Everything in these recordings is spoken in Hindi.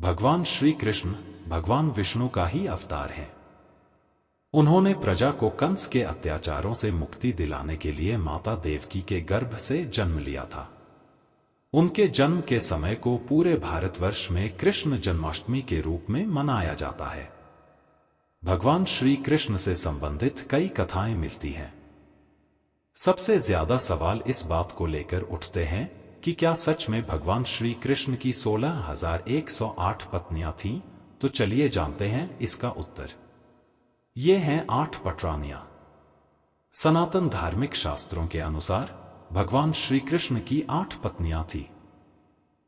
भगवान श्री कृष्ण भगवान विष्णु का ही अवतार हैं। उन्होंने प्रजा को कंस के अत्याचारों से मुक्ति दिलाने के लिए माता देवकी के गर्भ से जन्म लिया था। उनके जन्म के समय को पूरे भारतवर्ष में कृष्ण जन्माष्टमी के रूप में मनाया जाता है। भगवान श्री कृष्ण से संबंधित कई कथाएं मिलती हैं। सबसे ज्यादा सवाल इस बात को लेकर उठते हैं कि क्या सच में भगवान श्री कृष्ण की 16,108 पत्नियां थीं? तो चलिए जानते हैं इसका उत्तर। ये हैं 8 पटरानियां। सनातन धार्मिक शास्त्रों के अनुसार भगवान श्री कृष्ण की 8 पत्नियां थीं।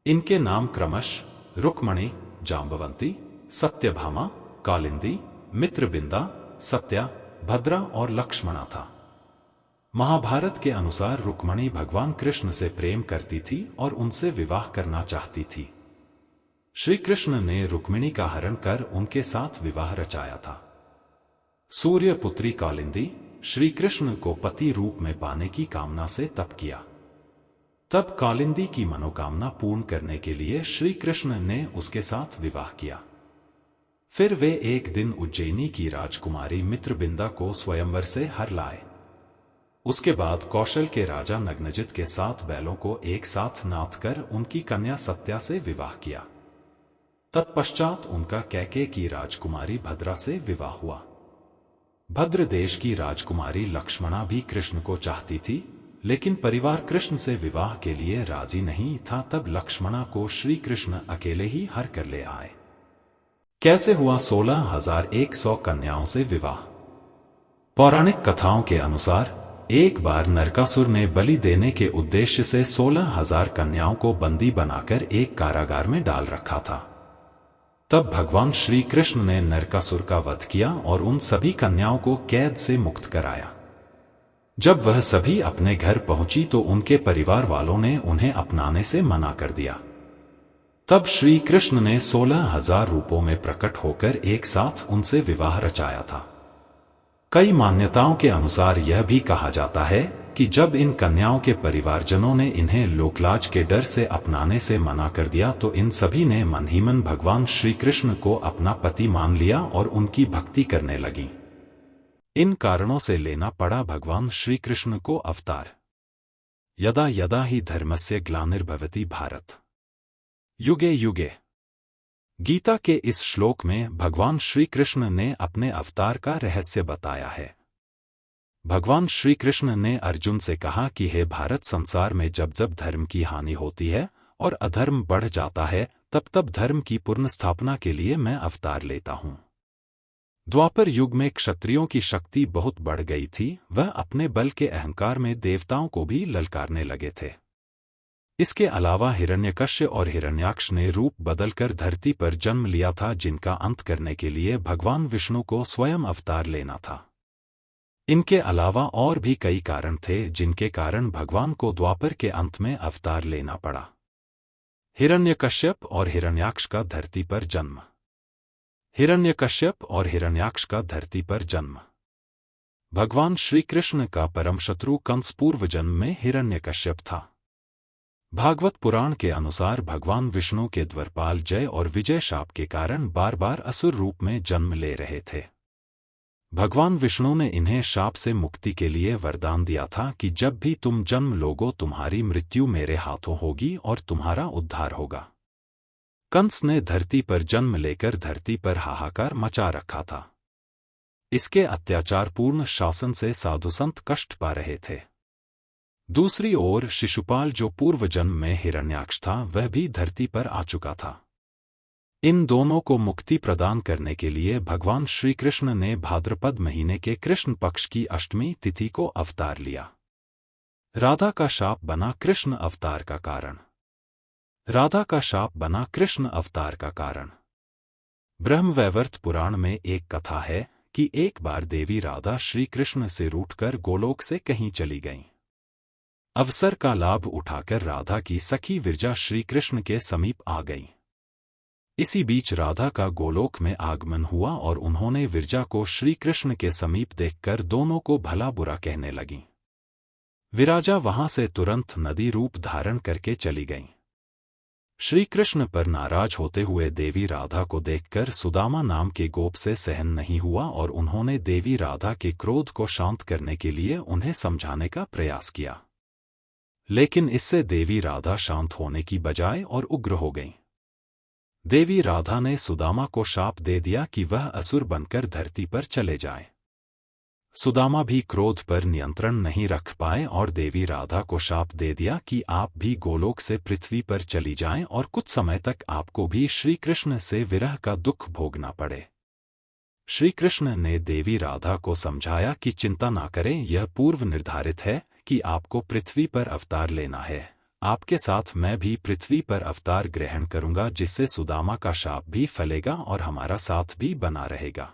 इनके नाम क्रमशः रुक्मणी, जांबवंती, सत्यभामा, कालिंदी, मित्रबिंदा, सत्या, भद्रा और लक्ष्मणा था। महाभारत के अनुसार रुक्मणी भगवान कृष्ण से प्रेम करती थी और उनसे विवाह करना चाहती थी। श्री कृष्ण ने रुक्मिणी का हरण कर उनके साथ विवाह रचाया था। सूर्य पुत्री कालिंदी श्री कृष्ण को पति रूप में पाने की कामना से तप किया। तब कालिंदी की मनोकामना पूर्ण करने के लिए श्री कृष्ण ने उसके साथ विवाह किया। फिर वे एक दिन उज्जैनी की राजकुमारी मित्रबिंदा को स्वयंवर से हर लाए। उसके बाद कौशल के राजा नग्नजित के 7 बैलों को एक साथ नाथ कर उनकी कन्या सत्या से विवाह किया। तत्पश्चात उनका कैकेय की राजकुमारी भद्रा से विवाह हुआ। भद्र देश की राजकुमारी लक्ष्मणा भी कृष्ण को चाहती थी, लेकिन परिवार कृष्ण से विवाह के लिए राजी नहीं था। तब लक्ष्मणा को श्री कृष्ण अकेले ही हर कर ले आए। कैसे हुआ 16,100 कन्याओं से विवाह? पौराणिक कथाओं के अनुसार एक बार नरकासुर ने बलि देने के उद्देश्य से 16,000 कन्याओं को बंदी बनाकर एक कारागार में डाल रखा था। तब भगवान श्री कृष्ण ने नरकासुर का वध किया और उन सभी कन्याओं को कैद से मुक्त कराया। जब वह सभी अपने घर पहुंची तो उनके परिवार वालों ने उन्हें अपनाने से मना कर दिया। तब श्री कृष्ण ने 16,000 रूपों में प्रकट होकर एक साथ उनसे विवाह रचाया था। कई मान्यताओं के अनुसार यह भी कहा जाता है कि जब इन कन्याओं के परिवारजनों ने इन्हें लोकलाज के डर से अपनाने से मना कर दिया तो इन सभी ने मन ही मन भगवान श्री कृष्ण को अपना पति मान लिया और उनकी भक्ति करने लगी। इन कारणों से लेना पड़ा भगवान श्री कृष्ण को अवतार। यदा यदा ही धर्मस्य ग्लानिर्भवति भारत युगे युगे। गीता के इस श्लोक में भगवान श्री कृष्ण ने अपने अवतार का रहस्य बताया है। भगवान श्री कृष्ण ने अर्जुन से कहा कि हे भारत, संसार में जब जब धर्म की हानि होती है और अधर्म बढ़ जाता है तब तब धर्म की पुनः स्थापना के लिए मैं अवतार लेता हूं। द्वापर युग में क्षत्रियों की शक्ति बहुत बढ़ गई थी। वह अपने बल के अहंकार में देवताओं को भी ललकारने लगे थे। इसके अलावा हिरण्यकश्यप और हिरण्याक्ष ने रूप बदलकर धरती पर जन्म लिया था, जिनका अंत करने के लिए भगवान विष्णु को स्वयं अवतार लेना था। इनके अलावा और भी कई कारण थे जिनके कारण भगवान को द्वापर के अंत में अवतार लेना पड़ा। हिरण्यकश्यप और हिरण्याक्ष का धरती पर जन्म। हिरण्यकश्यप और हिरण्याक्ष का धरती पर जन्म। भगवान श्री कृष्ण का परम शत्रु कंस पूर्व जन्म में हिरण्यकश्यप था। भागवत पुराण के अनुसार भगवान विष्णु के द्वारपाल जय और विजय शाप के कारण बार बार असुर रूप में जन्म ले रहे थे। भगवान विष्णु ने इन्हें शाप से मुक्ति के लिए वरदान दिया था कि जब भी तुम जन्म लोगो तुम्हारी मृत्यु मेरे हाथों होगी और तुम्हारा उद्धार होगा। कंस ने धरती पर जन्म लेकर धरती पर हाहाकार मचा रखा था। इसके अत्याचारपूर्ण शासन से साधु संत कष्ट पा रहे थे। दूसरी ओर शिशुपाल, जो पूर्व जन्म में हिरण्याक्ष था, वह भी धरती पर आ चुका था। इन दोनों को मुक्ति प्रदान करने के लिए भगवान श्री कृष्ण ने भाद्रपद महीने के कृष्ण पक्ष की अष्टमी तिथि को अवतार लिया। राधा का शाप बना कृष्ण अवतार का कारण। राधा का शाप बना कृष्ण अवतार का कारण। ब्रह्मवैवर्त पुराण में एक कथा है कि एक बार देवी राधा श्री कृष्ण से रूठकर गोलोक से कहीं चली गईं। अवसर का लाभ उठाकर राधा की सखी विरजा श्री कृष्ण के समीप आ गई। इसी बीच राधा का गोलोक में आगमन हुआ और उन्होंने विरजा को श्री कृष्ण के समीप देखकर दोनों को भला बुरा कहने लगीं। विराजा वहां से तुरंत नदी रूप धारण करके चली गईं। श्री कृष्ण पर नाराज होते हुए देवी राधा को देखकर सुदामा नाम के गोप से सहन नहीं हुआ और उन्होंने देवी राधा के क्रोध को शांत करने के लिए उन्हें समझाने का प्रयास किया। लेकिन इससे देवी राधा शांत होने की बजाय और उग्र हो गईं। देवी राधा ने सुदामा को शाप दे दिया कि वह असुर बनकर धरती पर चले जाए। सुदामा भी क्रोध पर नियंत्रण नहीं रख पाए और देवी राधा को शाप दे दिया कि आप भी गोलोक से पृथ्वी पर चली जाएं और कुछ समय तक आपको भी श्री कृष्ण से विरह का दुख भोगना पड़े। श्री कृष्ण ने देवी राधा को समझाया कि चिंता ना करें, यह पूर्व निर्धारित है कि आपको पृथ्वी पर अवतार लेना है। आपके साथ मैं भी पृथ्वी पर अवतार ग्रहण करूंगा, जिससे सुदामा का शाप भी फलेगा और हमारा साथ भी बना रहेगा।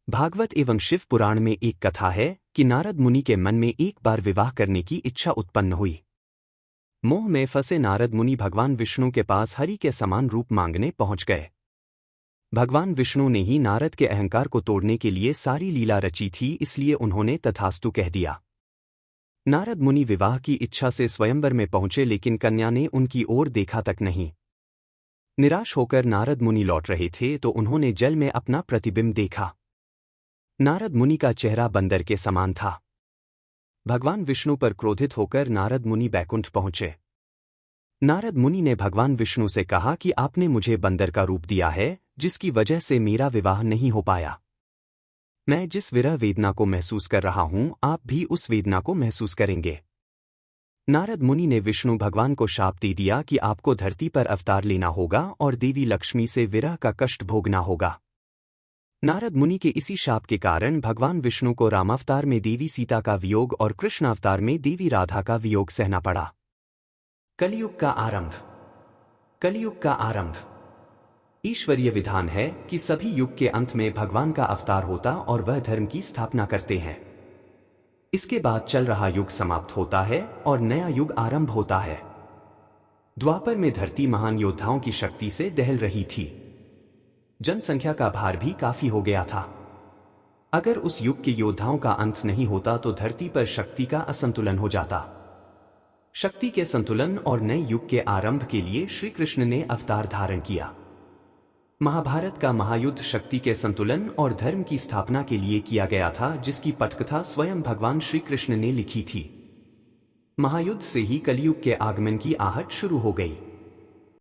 भागवत एवं शिव पुराण में एक कथा है कि नारद मुनि के मन में एक बार विवाह करने की इच्छा उत्पन्न हुई। मोह में फंसे नारद मुनि भगवान विष्णु के पास हरि के समान रूप मांगने पहुंच गए। भगवान विष्णु ने ही नारद के अहंकार को तोड़ने के लिए सारी लीला रची थी, इसलिए उन्होंने तथास्तु कह दिया। नारद मुनि विवाह की इच्छा से स्वयंवर में पहुंचे, लेकिन कन्या ने उनकी ओर देखा तक नहीं। निराश होकर नारद मुनि लौट रहे थे तो उन्होंने जल में अपना प्रतिबिंब देखा। नारद मुनि का चेहरा बंदर के समान था। भगवान विष्णु पर क्रोधित होकर नारद मुनि बैकुंठ पहुंचे। नारद मुनि ने भगवान विष्णु से कहा कि आपने मुझे बंदर का रूप दिया है, जिसकी वजह से मेरा विवाह नहीं हो पाया। मैं जिस विरह वेदना को महसूस कर रहा हूं, आप भी उस वेदना को महसूस करेंगे। नारद मुनि ने विष्णु भगवान को शाप दे दिया कि आपको धरती पर अवतार लेना होगा और देवी लक्ष्मी से विरह का कष्ट भोगना होगा। नारद मुनि के इसी शाप के कारण भगवान विष्णु को रामावतार में देवी सीता का वियोग और कृष्णावतार में देवी राधा का वियोग सहना पड़ा। कलियुग का आरंभ। कलियुग का आरंभ ईश्वरीय विधान है कि सभी युग के अंत में भगवान का अवतार होता और वह धर्म की स्थापना करते हैं। इसके बाद चल रहा युग समाप्त होता है और नया युग आरंभ होता है। द्वापर में धरती महान योद्धाओं की शक्ति से दहल रही थी। जनसंख्या का भार भी काफी हो गया था। अगर उस युग के योद्धाओं का अंत नहीं होता तो धरती पर शक्ति का असंतुलन हो जाता। शक्ति के संतुलन और नए युग के आरंभ के लिए श्री कृष्ण ने अवतार धारण किया। महाभारत का महायुद्ध शक्ति के संतुलन और धर्म की स्थापना के लिए किया गया था, जिसकी पटकथा स्वयं भगवान श्री कृष्ण ने लिखी थी। महायुद्ध से ही कलियुग के आगमन की आहट शुरू हो गई।